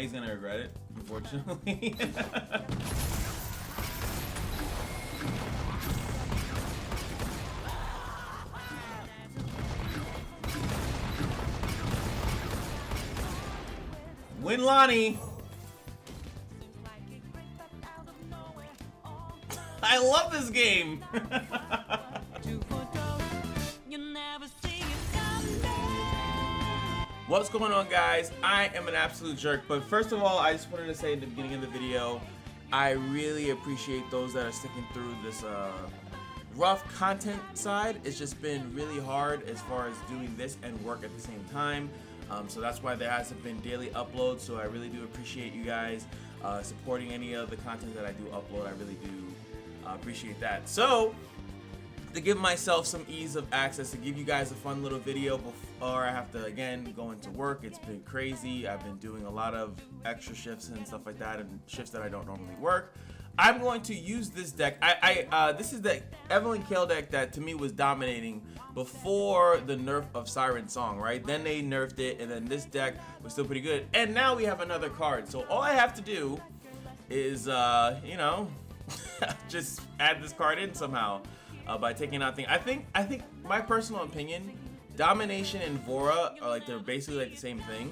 he's gonna regret it, unfortunately. Win Lonnie! I love this game! What's going on, guys? I am an absolute jerk, but first of all, I just wanted to say at the beginning of the video, I really appreciate those that are sticking through this rough content side. It's just been really hard as far as doing this and work at the same time. So that's why there hasn't been daily uploads, so I really do appreciate you guys supporting any of the content that I do upload. I really do appreciate that. So, to give myself some ease of access, to give you guys a fun little video before I have to again go into work. It's been crazy. I've been doing a lot of extra shifts and stuff like that, and shifts that I don't normally work. I'm going to use this deck. This is the Evelynn Kale deck that to me was dominating before the nerf of Siren Song, right? Then they nerfed it, and then this deck was still pretty good. And now we have another card. So all I have to do is, you know, just add this card in somehow. By taking out things. I think my personal opinion, Domination and Vora are they're basically like the same thing,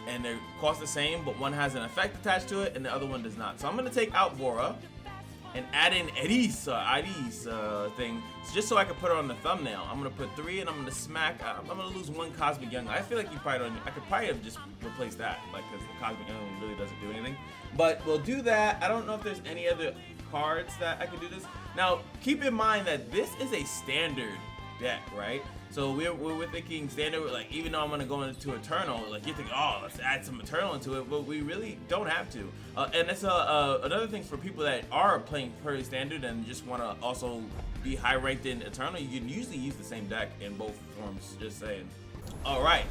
and they cost the same, but one has an effect attached to it and the other one does not. So I'm gonna take out Vora and add in Eddie's thing, just so I can put her on the thumbnail. I'm gonna put 3 and I'm gonna smack. I'm gonna lose 1 Cosmic Young. I feel like you probably don't. I could probably have just replaced that, because the Cosmic Young really doesn't do anything. But we'll do that. I don't know if there's any other cards that I could do this. Now, keep in mind that this is a standard deck, right? So we're thinking standard, like, even though I'm gonna go into Eternal, like, you're thinking, oh, let's add some Eternal into it, but we really don't have to. And that's another thing for people that are playing purely standard and just want to also be high ranked in Eternal. You can usually use the same deck in both forms, just saying. All right,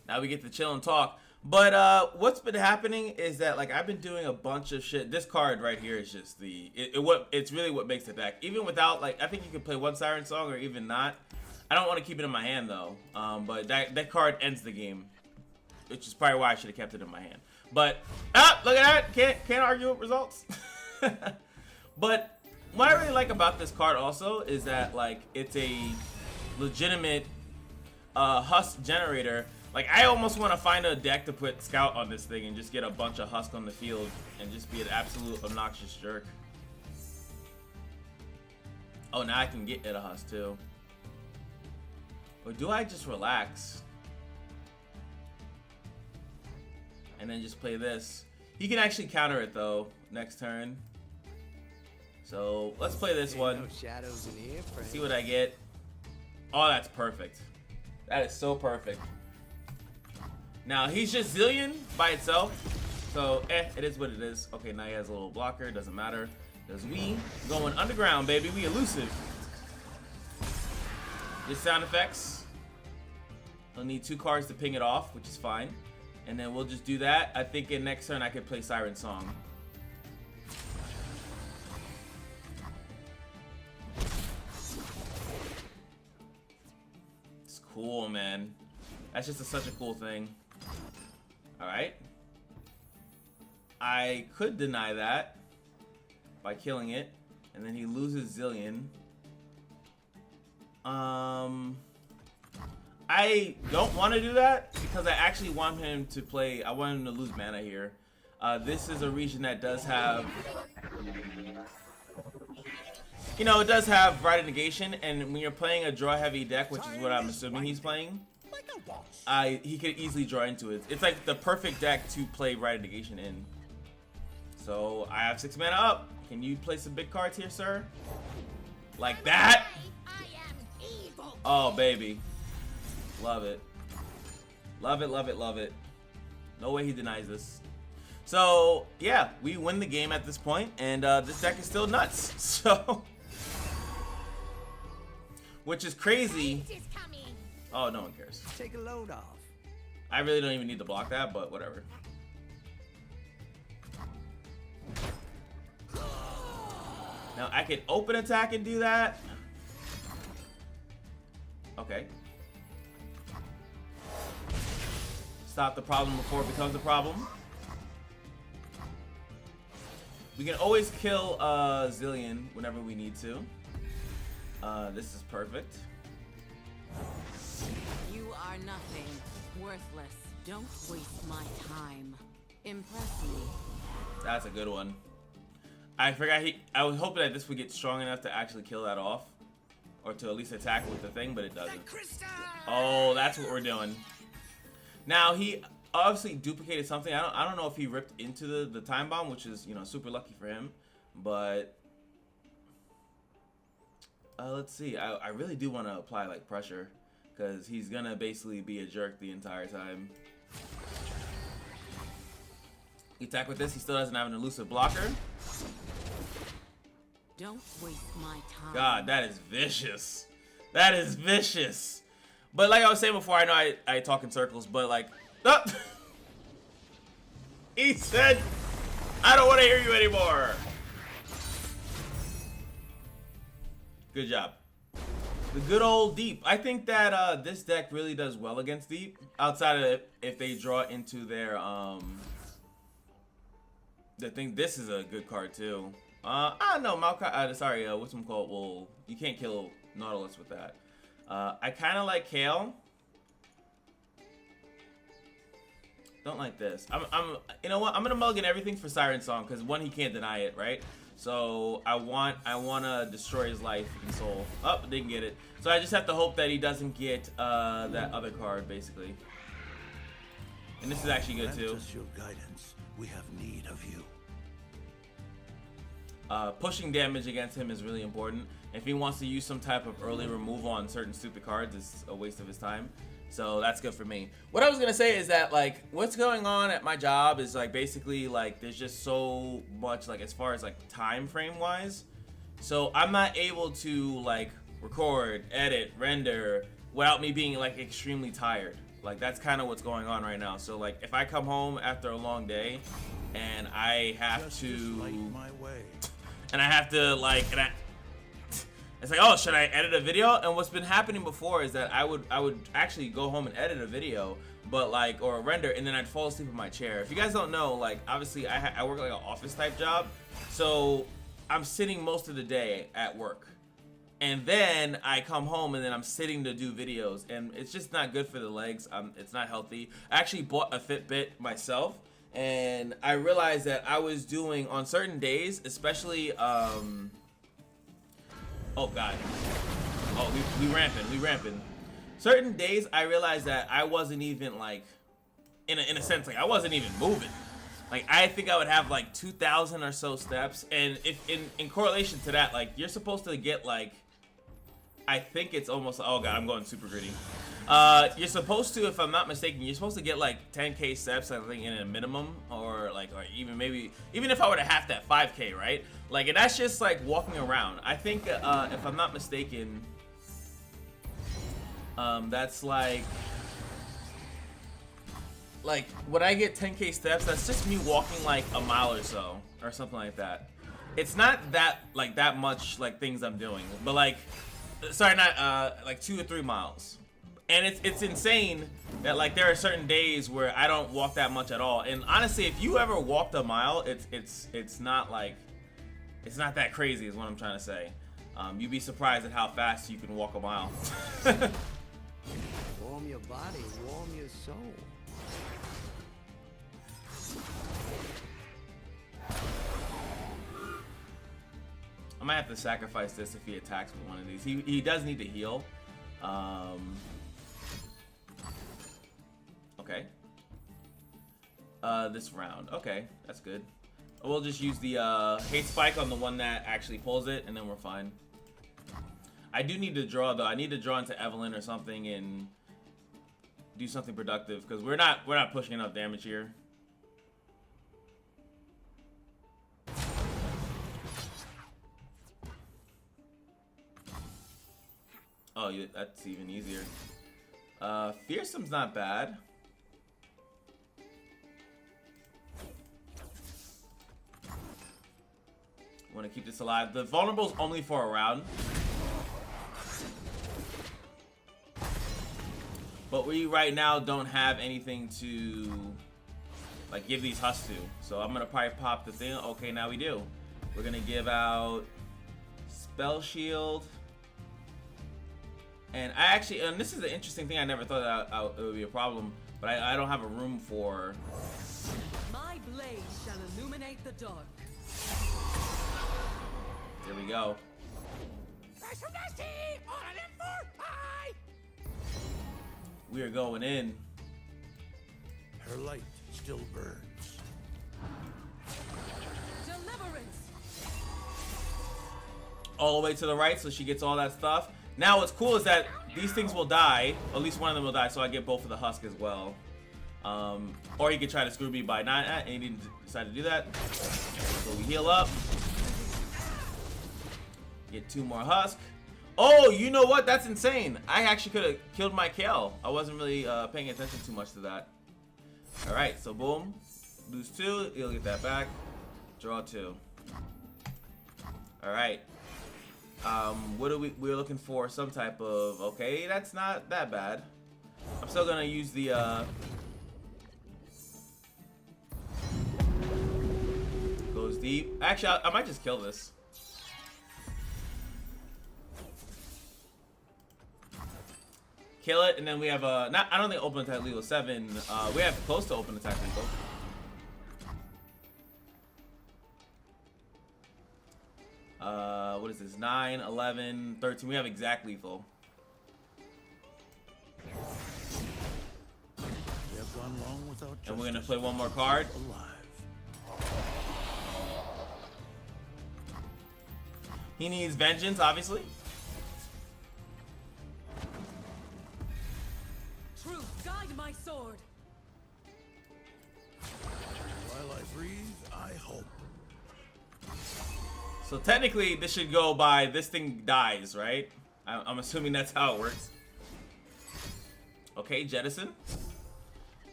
now we get to chill and talk. But what's been happening is that, like, I've been doing a bunch of shit. This card right here is just it's really what makes the deck. Even without, like, I think you can play 1 Siren Song or even not. I don't want to keep it in my hand though. But that card ends the game, which is probably why I should have kept it in my hand. But look at that! Can't argue with results. But what I really like about this card also is that, like, it's a legitimate husk generator. Like, I almost want to find a deck to put Scout on this thing and just get a bunch of Husk on the field and just be an absolute obnoxious jerk. Oh, now I can get it a Husk too. Or do I just relax and then just play this? He can actually counter it though next turn. So let's play this one. No shadows in here, see what I get. Oh, that's perfect. That is so perfect. Now, he's just Zillion by itself, so it is what it is. Okay, now he has a little blocker, doesn't matter. Because we going underground, baby, we elusive. Just sound effects. I'll need 2 cards to ping it off, which is fine. And then we'll just do that. I think in next turn I could play Siren Song. It's cool, man. That's just such a cool thing. Alright. I could deny that by killing it, and then he loses Zillion. I don't want to do that because I actually want him to play. I want him to lose mana here. This is a region that does have, you know, it does have Rite Negation, and when you're playing a draw heavy deck, which is what I'm assuming he's playing, he could easily draw into it. It's like the perfect deck to play Rite Negation in. So I have 6 mana up. Can you play some big cards here, sir? Like that? Oh, baby. Love it. Love it, love it, love it. No way he denies this. So, yeah, we win the game at this point, and this deck is still nuts. So, which is crazy. Oh, no one cares. Take a load off. I really don't even need to block that, but whatever. Now I can open attack and do that. Okay. Stop the problem before it becomes a problem. We can always kill Zillion whenever we need to. This is perfect. You are nothing. Worthless. Don't waste my time. Impress me. That's a good one. I forgot I was hoping that this would get strong enough to actually kill that off. Or to at least attack with the thing, but it doesn't. Oh, that's what we're doing. Now, he obviously duplicated something. I don't know if he ripped into the time bomb, which is, you know, super lucky for him. But let's see. I really do want to apply like pressure, because he's gonna basically be a jerk the entire time. You attack with this. He still doesn't have an elusive blocker. Don't waste my time. God, that is vicious. That is vicious. But like I was saying before, I know I talk in circles, but like, oh! He said, I don't want to hear you anymore. Good job. The good old Deep. I think that this deck really does well against Deep. Outside of if they draw into their I think this is a good card too. I don't know, Maokai, sorry, whatchamacallit, well, you can't kill Nautilus with that. I kind of like Kale. Don't like this. You know what? I'm gonna mulligan everything for Siren Song, because one, he can't deny it, right? So I wanna destroy his life and soul. Oh, didn't get it. So I just have to hope that he doesn't get that other card, basically. And this is actually good too. Lend us your guidance. We have need of you. Pushing damage against him is really important. If he wants to use some type of early removal on certain stupid cards, it's a waste of his time. So that's good for me. What I was gonna say is that, like, what's going on at my job is like basically like there's just so much, like, as far as like time frame wise. So I'm not able to like record, edit, render without me being like extremely tired. Like, that's kind of what's going on right now. So like if I come home after a long day and I have it's like, oh, should I edit a video? And what's been happening before is that I would actually go home and edit a video, but like, or a render, and then I'd fall asleep in my chair. If you guys don't know, like, obviously I work like an office type job, so I'm sitting most of the day at work, and then I come home and then I'm sitting to do videos, and it's just not good for the legs. It's not healthy. I actually bought a Fitbit myself, and I realized that I was doing on certain days, especially oh god. Oh, we ramping. Certain days I realized that I wasn't even like, in a sense, like I wasn't even moving. Like I think I would have like 2,000 or so steps, and if in correlation to that, like you're supposed to get like, I think it's almost, oh god, I'm going super gritty. You're supposed to, if I'm not mistaken, you're supposed to get like 10k steps, I think, in a minimum, or even maybe, even if I were to half that, 5k, right? Like, and that's just like walking around. I think, if I'm not mistaken, that's like when I get 10k steps, that's just me walking like a mile or so, or something like that. It's not that much like things I'm doing, but like, sorry, not like 2 or 3 miles. And it's insane that like there are certain days where I don't walk that much at all. And honestly, if you ever walked a mile, it's not like, it's not that crazy is what I'm trying to say. You'd be surprised at how fast you can walk a mile. Warm your body, warm your soul. I might have to sacrifice this if he attacks with one of these. He does need to heal. Okay. This round. Okay, that's good. We'll just use the hate spike on the one that actually pulls it, and then we're fine. I do need to draw though. I need to draw into Evelynn or something and do something productive, because we're not pushing enough damage here. Oh, yeah, that's even easier. Fearsome's not bad. Want to keep this alive. The vulnerable's only for a round. But we right now don't have anything to like give these husks to. So I'm gonna probably pop the thing. Okay, now we do. We're gonna give out spell shield. And I actually, and this is an interesting thing. I never thought that it would be a problem, but I don't have a room for. My blade shall illuminate the dark. There we go. We are going in. Her light still burns. Deliverance. All the way to the right, so she gets all that stuff. Now what's cool is that these things will die. At least one of them will die, so I get both of the husk as well. Or he could try to screw me by not, and he didn't decide to do that. So we heal up. Get 2 more husk. Oh, you know what? That's insane. I actually could have killed my Kale. I wasn't really paying attention too much to that. All right, so boom, lose 2. He'll get that back. Draw 2. All right. What are we're looking for some type of, okay, that's not that bad. I'm still gonna use the goes deep. Actually, I might just kill this. Kill it, and then we have not, I don't think open attack lethal 7. We have close to open attack lethal. What is this? 9, 11, 13. We have exact lethal. We have gone long without justice. And we're gonna play one more card. Alive. He needs vengeance, obviously. Truth, guide my sword. While I breathe, I hope. So technically, this should go by this thing dies, right? I'm assuming that's how it works. Okay, jettison.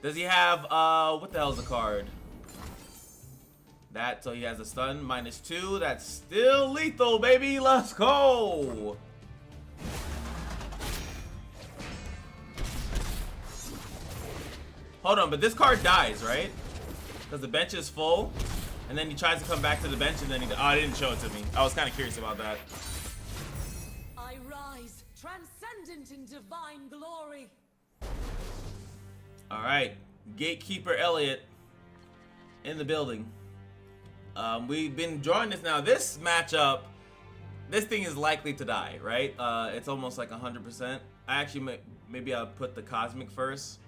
Does he have what the hell is the card? That, so he has a stun -2. That's still lethal, baby. Let's go. Hold on, but this card dies, right? Because the bench is full. And then he tries to come back to the bench, and then he... Oh, it didn't show it to me. I was kind of curious about that. I rise, transcendent in divine glory. All right. Gatekeeper Elliot in the building. We've been drawing this now. This matchup, this thing is likely to die, right? It's almost like 100%. I actually maybe I'll put the Cosmic first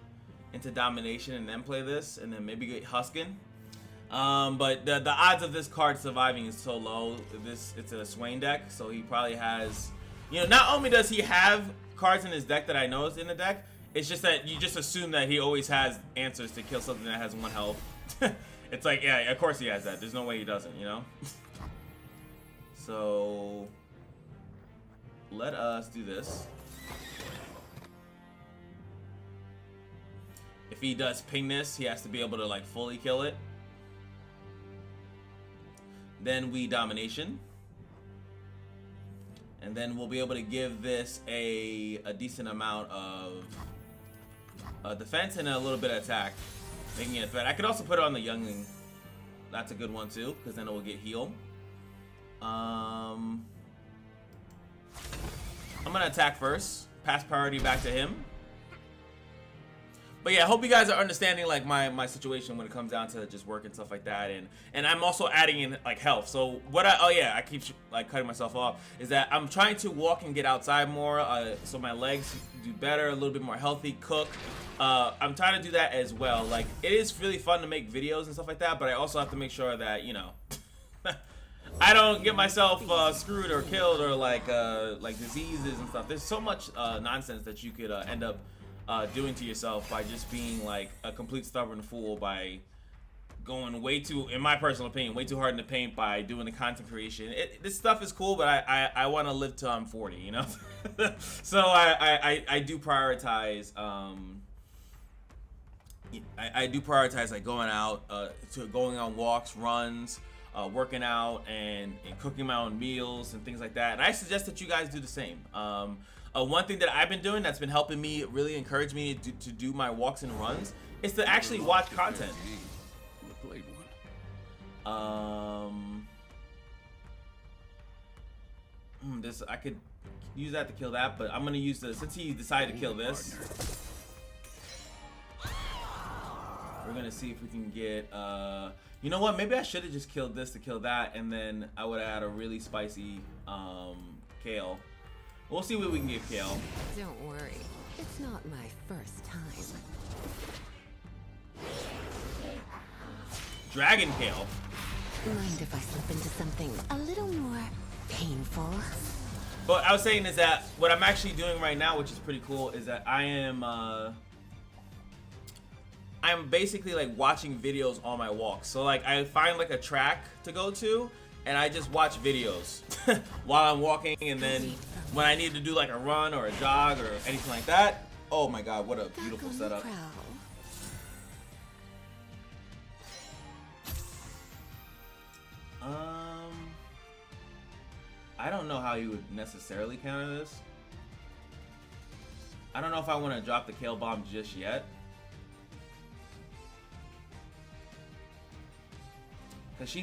into Domination and then play this, and then maybe get Huskin. But the odds of this card surviving is so low. It's a Swain deck, so he probably has, you know, not only does he have cards in his deck that I know is in the deck, it's just that you just assume that he always has answers to kill something that has 1 health. It's like, yeah, of course he has that. There's no way he doesn't, you know? So let us do this. If he does ping this, he has to be able to like fully kill it. Then we domination. And then we'll be able to give this a decent amount of defense and a little bit of attack, making it a threat. I could also put it on the youngling. That's a good one too, because then it will get heal. I'm gonna attack first. Pass priority back to him. But yeah, I hope you guys are understanding like my situation when it comes down to just work and stuff like that, and I'm also adding in like health. So what I keep like cutting myself off is that I'm trying to walk and get outside more, so my legs do better, a little bit more healthy, cook. I'm trying to do that as well. Like it is really fun to make videos and stuff like that, but I also have to make sure that, you know, I don't get myself screwed or killed or like diseases and stuff. There's so much nonsense that you could end up doing to yourself by just being like a complete stubborn fool, by going way too, in my personal opinion, way too hard in the paint by doing the content creation. This stuff is cool, but I want to live till I'm 40, you know? So I do prioritize I do prioritize like going out to going on walks, runs, working out, and cooking my own meals and things like that. And I suggest that you guys do the same. One thing that I've been doing that's been helping me really encourage me to do my walks and runs is to actually watch content. This I could use that to kill that, but I'm gonna use the since he decided to kill this. We're gonna see if we can get you know what, maybe I should have just killed this to kill that, and then I would have had a really spicy Kale. We'll see what we can get Kale. Don't worry, it's not my first time. Dragon Kale. Mind if I slip into something a little more painful? But I was saying is that what I'm actually doing right now, which is pretty cool, is that I'm basically like watching videos on my walks. So like I find like a track to go to, and I just watch videos while I'm walking, and then when I need to do like a run or a jog or anything like that, oh my god, what a beautiful setup. I don't know how you would necessarily counter this. I don't know if I want to drop the Kale Bomb just yet. Cause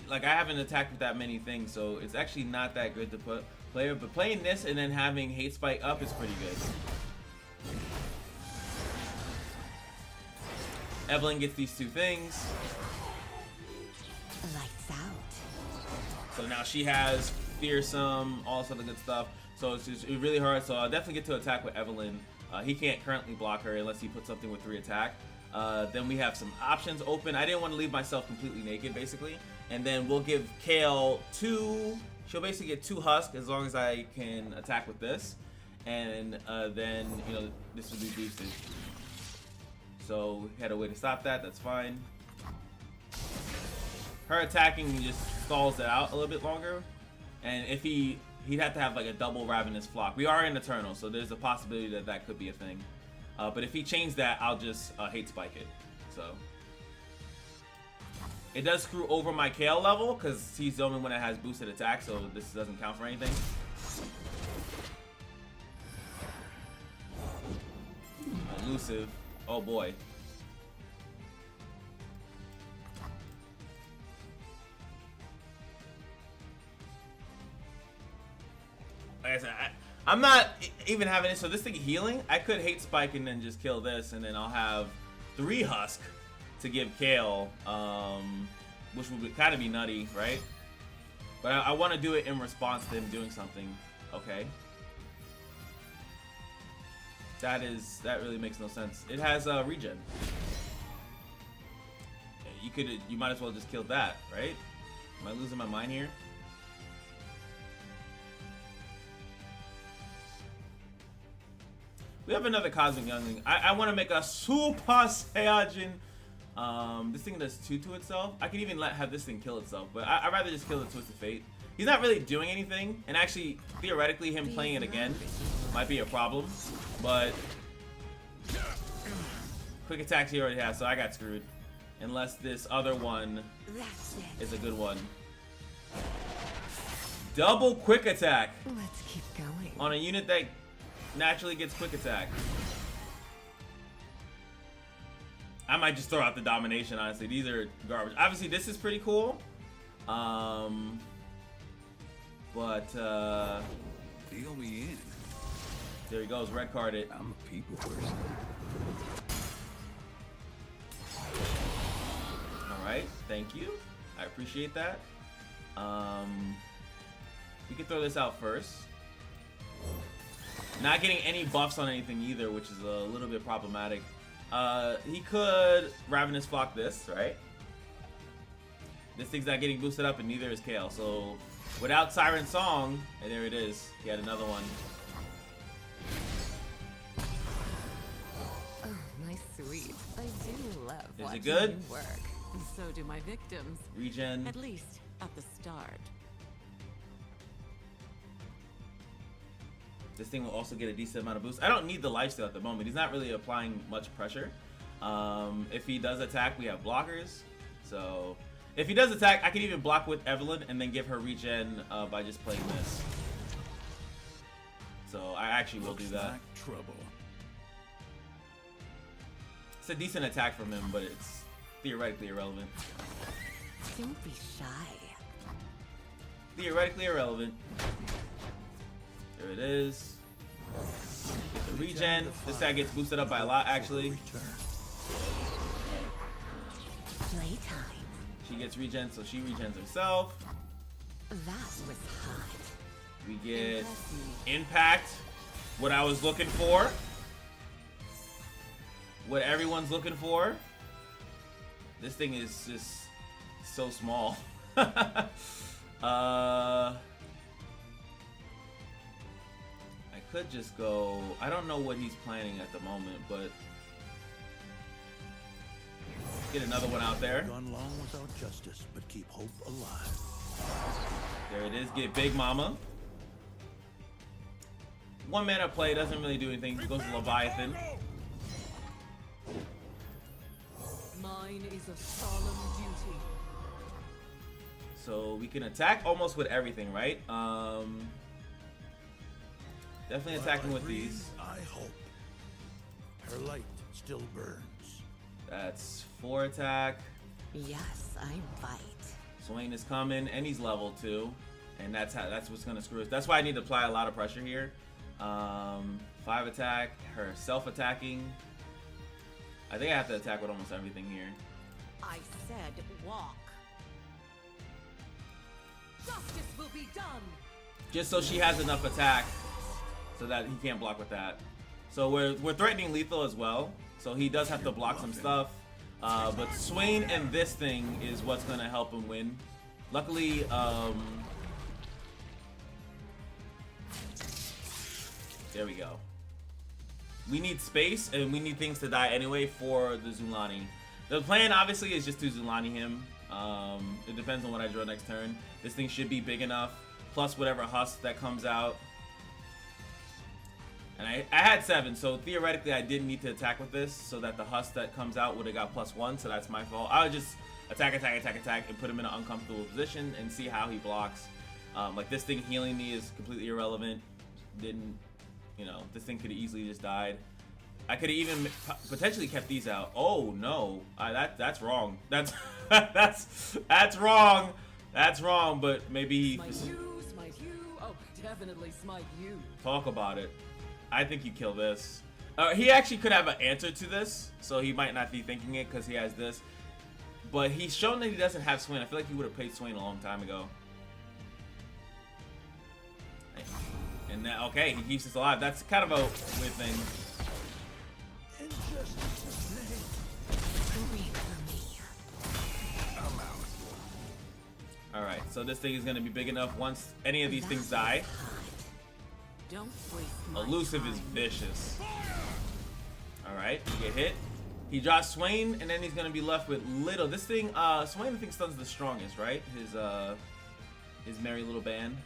like I haven't attacked with that many things, so it's actually not that good to play her. But playing this and then having Hate Spike up is pretty good. Evelynn gets these two things. Lights out. So now she has fearsome, all this other good stuff. So it's really hard. So I'll definitely get to attack with Evelynn. He can't currently block her unless he puts something with 3 attack. Then we have some options open. I didn't want to leave myself completely naked, basically. And then we'll give Kale 2. She'll basically get 2 Husk as long as I can attack with this. And then, you know, this will be boosted. So we had a way to stop that. That's fine. Her attacking just stalls it out a little bit longer. And if he'd have to have like a double Ravenous Flock. We are in Eternal, so there's a possibility that that could be a thing. But if he changed that, I'll just Hate Spike it. So it does screw over my Kale level because he's the only one that has boosted attack, so this doesn't count for anything. Elusive. Oh boy. Like I said, I'm not even having it. So this thing healing, I could Hate Spike and then just kill this, and then I'll have 3 Husk to give Kale, which would kind of be nutty, right? But I want to do it in response to him doing something. Okay. That really makes no sense. It has regen. You might as well just kill that, right? Am I losing my mind here? We have another Cosmic Youngling. I want to make a Super Saiyajin. This thing does 2 to itself. I could even have this thing kill itself, but I'd rather just kill the Twisted Fate. He's not really doing anything, and actually, theoretically, him playing it again might be a problem, but quick attacks he already has, so I got screwed. Unless this other one is a good one. Double quick attack. Let's keep going. On a unit that naturally gets quick attack. I might just throw out the domination, honestly. These are garbage. Obviously, this is pretty cool. But Feel me in. there he goes, red carded. I'm a people person. Alright, thank you. I appreciate that. We can throw this out first. Not getting any buffs on anything either, which is a little bit problematic. He could Ravenous Flock this, right? This thing's not getting boosted up, and neither is Kale. So without Siren Song, and there it is. He had another one. Oh, my sweet. I do love Is it watching good? you work. And so do my victims. Regen. At least at the start. This thing will also get a decent amount of boost. I don't need the lifesteal at the moment. He's not really applying much pressure. If he does attack, we have blockers. So if he does attack, I can even block with Evelynn and then give her regen by just playing this. So I actually will do that. Like trouble. It's a decent attack from him, but it's theoretically irrelevant. Don't be shy. Theoretically irrelevant. There it is. Get the regen. This guy gets boosted up by a lot, actually. Playtime. She gets regen, so she regens herself. That was hot. We get Impress me. impact. What I was looking for. What everyone's looking for. This thing is just so small. I could just go. I don't know what he's planning at the moment, but get another one out there. Gone long without justice, but keep hope alive. There it is. Get Big Mama. One mana play doesn't really do anything. Goes to Leviathan. Mine is a solemn duty. So we can attack almost with everything, right? Definitely attacking While I with breathe, these. I hope. Her light still burns. That's 4 attack. Yes, I bite. Swain is coming, and he's level 2, and that's what's gonna screw us. That's why I need to apply a lot of pressure here. 5 attack, her self-attacking. I think I have to attack with almost everything here. I said walk. Justice will be done. Just so she has enough attack, so that he can't block with that. So we're threatening lethal as well. So he does have to block some stuff. But Swain and this thing is what's gonna help him win. Luckily, there we go. We need space and we need things to die anyway for the Zulani. The plan obviously is just to Zulani him. It depends on what I draw next turn. This thing should be big enough, plus whatever husk that comes out. And I had 7, so theoretically I didn't need to attack with this, so that the husk that comes out would have got +1, so that's my fault. I would just attack, and put him in an uncomfortable position and see how he blocks. Like this thing healing me is completely irrelevant. Didn't, you know, this thing could have easily just died. I could have even potentially kept these out. Oh no, that's wrong. That's that's wrong. That's wrong. But maybe Smite you, smite you. Oh, definitely smite you. talk about it. I think you kill this. He actually could have an answer to this, so he might not be thinking it because he has this. But he's shown that he doesn't have Swain. I feel like he would have played Swain a long time ago. And now, okay, he keeps us alive. That's kind of a weird thing. Alright, so this thing is going to be big enough once any of these things die. Don't waste my Elusive is time. vicious. Alright, you get hit. He drops Swain, and then he's going to be left with little. This thing, Swain I think stuns the strongest, right? His merry little band.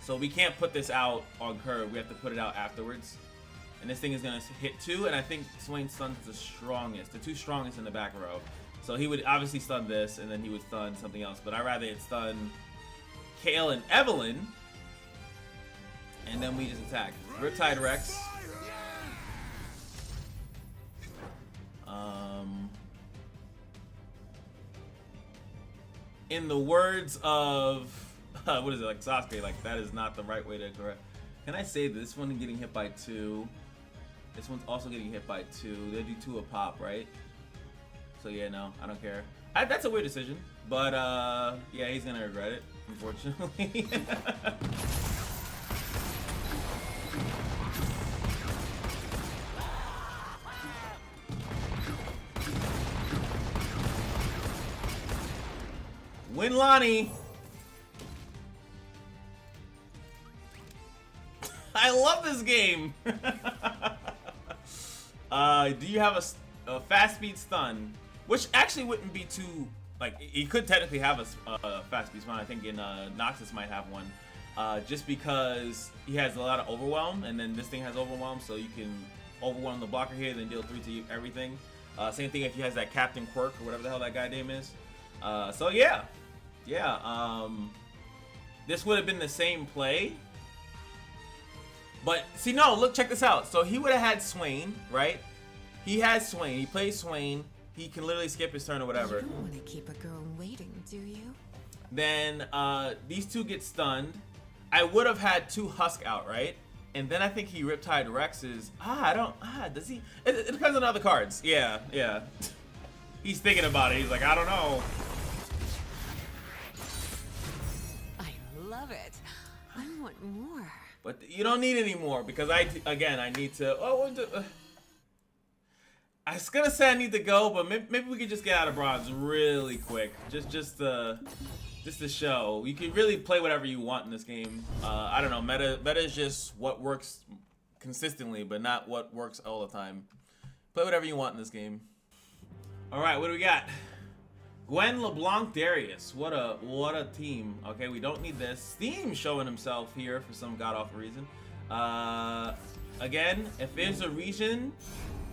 So we can't put this out on curve. We have to put it out afterwards. And this thing is going to hit 2, and I think Swain stuns the strongest. The 2 strongest in the back row. So he would obviously stun this, and then he would stun something else. But I'd rather it stun Kale and Evelynn. And then we just attack. Riptide Rex. In the words of what is it, like Sasuke, like that is not the right way to correct. Can I say this one getting hit by 2? This one's also getting hit by 2. They do 2 a pop, right? So yeah, no, I don't care. That's a weird decision, but yeah, he's gonna regret it, unfortunately. Win Lonnie. I love this game. Do you have a fast speed stun? Which actually wouldn't be too, like, he could technically have a fast speed stun. I think in Noxus might have one. Just because he has a lot of overwhelm, and then this thing has overwhelm, so you can overwhelm the blocker here, then deal 3 to everything. Same thing if he has that Captain Quirk or whatever the hell that guy name is. So yeah. This would have been the same play. But, see, no, look, check this out. So he would have had Swain, right? He has Swain. He plays Swain. He can literally skip his turn or whatever. You don't want to keep a girl waiting, Do you? Then these two get stunned. I would have had 2 Husk out, right? And then I think he Riptide Rex's. Does he? It depends on other cards. Yeah. He's thinking about it. He's like, I don't know. I love it. I want more. But you don't need any more because I need to. I was gonna say I need to go, but maybe we could just get out of bronze really quick. Just to show. You can really play whatever you want in this game. I don't know. Meta is just what works consistently, but not what works all the time. Play whatever you want in this game. All right, what do we got? Gwen, LeBlanc, Darius. What a team. Okay, we don't need this. Steam showing himself here for some god-awful reason. Again, if there's a region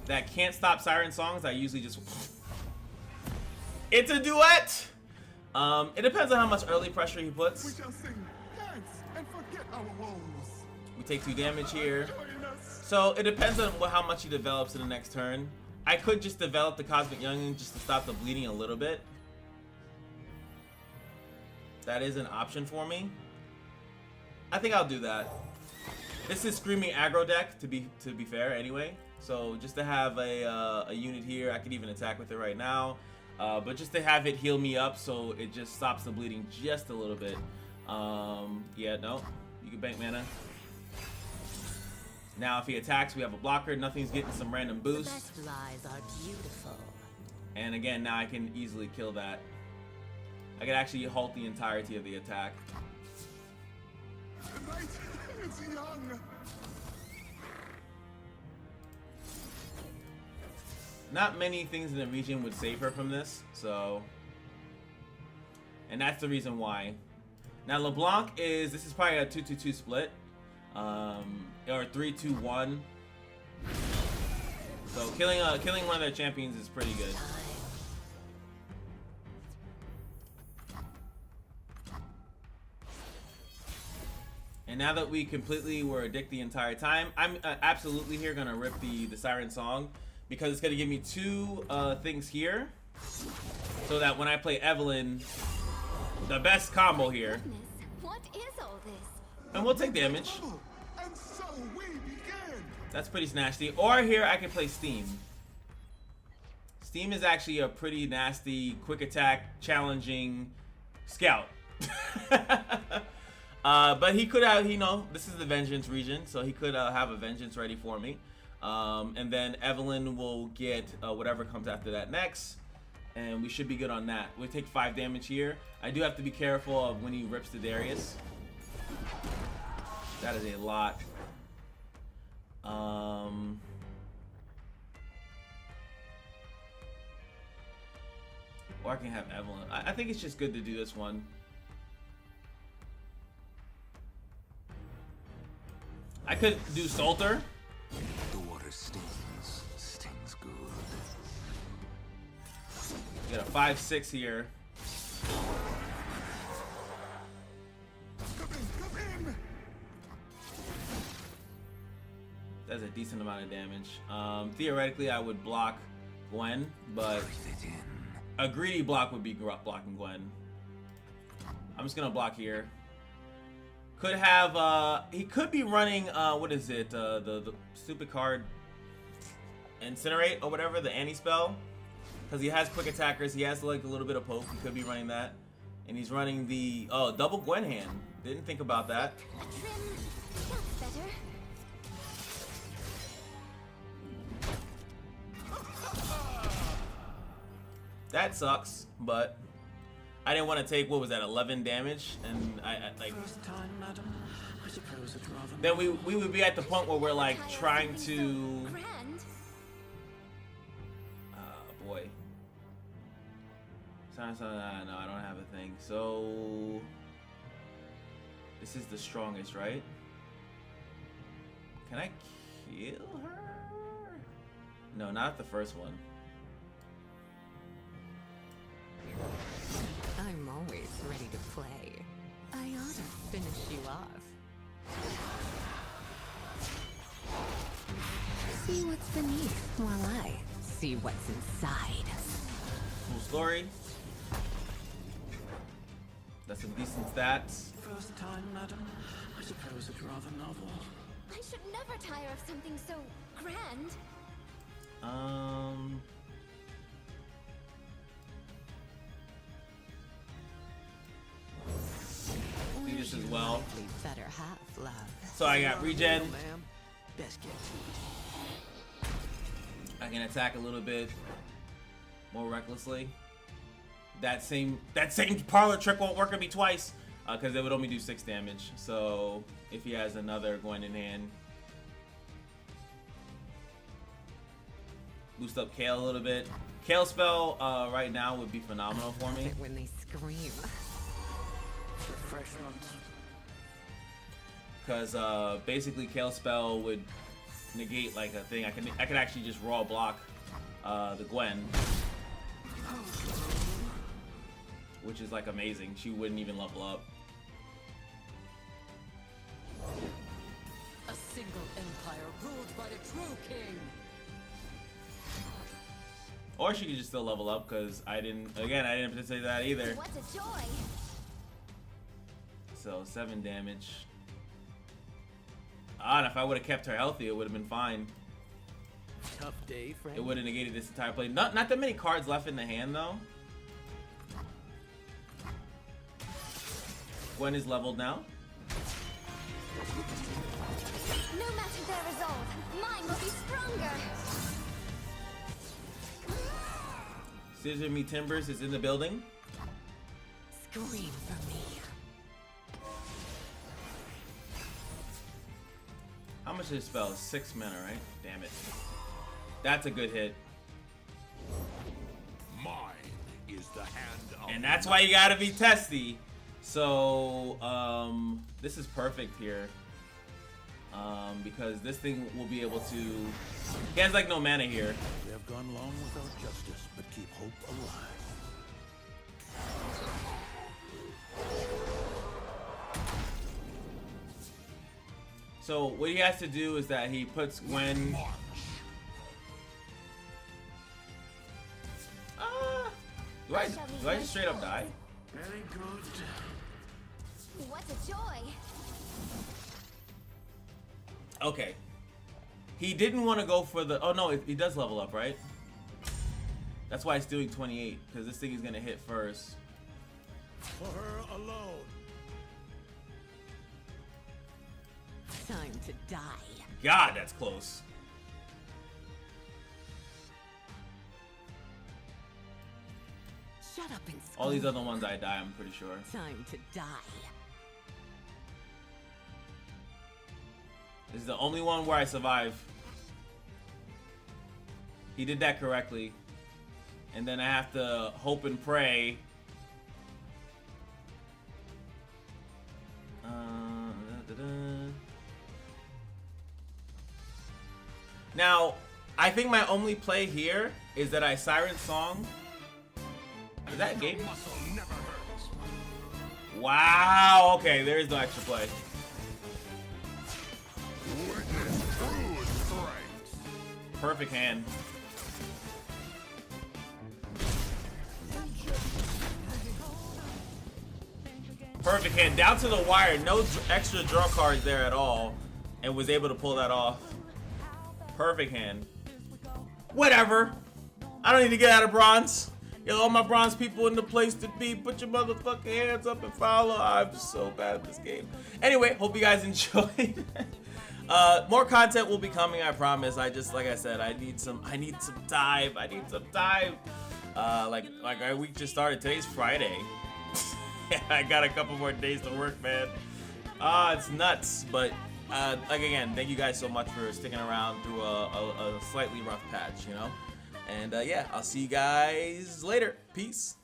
that can't stop siren songs, I usually just... It's a duet! It depends on how much early pressure he puts. We shall sing dance and forget our woes. We take 2 damage here. So it depends on how much he develops in the next turn. I could just develop the Cosmic Youngin just to stop the bleeding a little bit. That is an option for me. I think I'll do that. This is Screaming aggro deck, to be fair, anyway. So just to have a unit here, I could even attack with it right now. But just to have it heal me up so it just stops the bleeding just a little bit. Yeah, no. You can bank mana. Now if he attacks, we have a blocker. Nothing's getting some random boost. The best lies are beautiful. And again, now I can easily kill that. I can actually halt the entirety of the attack. The night is young. Not many things in the region would save her from this, so... And that's the reason why. Now LeBlanc this is probably a 2-2-2 split. Or 3-2-1. So killing one of their champions is pretty good. And now that we completely were addicted the entire time, I'm absolutely here gonna rip the Siren Song because it's gonna give me 2 things here, so that when I play Evelynn, the best combo here. What is all this? And we'll take damage. And so we begin. That's pretty nasty. Or here I can play Steam. Steam is actually a pretty nasty, quick attack, challenging scout. But he could have, this is the Vengeance region, so he could have a Vengeance ready for me. And then Evelynn will get whatever comes after that next. And we should be good on that. We'll take 5 damage here. I do have to be careful of when he rips the Darius. That is a lot. Or I can have Evelynn. I think it's just good to do this one. I could do Salter. The water stings good. Get a 5-6 here. Come in. That's a decent amount of damage. Theoretically, I would block Gwen, but a greedy block would be blocking Gwen. I'm just gonna block here. Could have, he could be running, what is it, the stupid card, Incinerate or whatever, the anti-spell. Because he has quick attackers, he has like a little bit of poke, he could be running that. And he's running the, double Gwen hand. Didn't think about that. A trim. That's better. That sucks, but I didn't want to take, what was that, 11 damage? And I like... First time, madam. I suppose it's rather... Then we would be at the point where we're like trying to... Grand. Boy. No, I don't have a thing. So... This is the strongest, right? Can I kill her? No, not the first one. I'm always ready to play. I ought to finish you off. See what's beneath while I see what's inside. Full story. That's some decent stats. First time, madam? I suppose it's rather novel. I should never tire of something so grand. Do this as well. Better half, love. So I got regen. Ma'am, best get to it. I can attack a little bit more recklessly. That same parlor trick won't work on me twice, because it would only do 6 damage. So if he has another going in hand, boost up Kale a little bit. Kale spell right now would be phenomenal for me. When they scream. Refreshment. Because basically Kale spell would negate like a thing. I could actually just raw block the Gwen, which is like amazing. She wouldn't even level up. A single empire ruled by a true king. Or she could just still level up, because I didn't participate in that either. What a joy! So 7 damage. And if I would have kept her healthy, it would have been fine. Tough day, friend. It would have negated this entire play. Not that many cards left in the hand though. Gwen is leveled now. No matter their resolve, mine will be stronger. Scissor Me Timbers is in the building. Scream for me. How much does this spell? 6 mana, right? Damn it. That's a good hit. Mine is the hand of And that's why you gotta be testy. So, this is perfect here. Because this thing will be able to... He has like no mana here. We have gone long without justice, but keep hope alive. So what he has to do is that he puts Gwen... Do I just straight up die? Very good. What a joy! Okay. He didn't want to go for the... Oh no, he does level up, right? That's why it's doing 28, because this thing is going to hit first. For her alone. Time to die. God, that's close. Shut up and All these other ones I die, I'm pretty sure. Time to die. This is the only one where I survive. He did that correctly. And then I have to hope and pray. Now, I think my only play here is that I Siren Song. Is that a game? Muscle never hurts. Wow, okay, there is no extra play. Witness true strength. Perfect hand. Perfect hand, down to the wire, no extra draw cards there at all, and was able to pull that off. Perfect hand. Whatever. I don't need to get out of bronze. Yo, all my bronze people in the place to be. Put your motherfucking hands up and follow. I'm so bad at this game. Anyway, hope you guys enjoyed. More content will be coming, I promise. Like I said, I need some time. Like our week just started. Today's Friday. I got a couple more days to work, man. It's nuts. But like again, thank you guys so much for sticking around through a slightly rough patch, you know. And yeah, I'll see you guys later. Peace.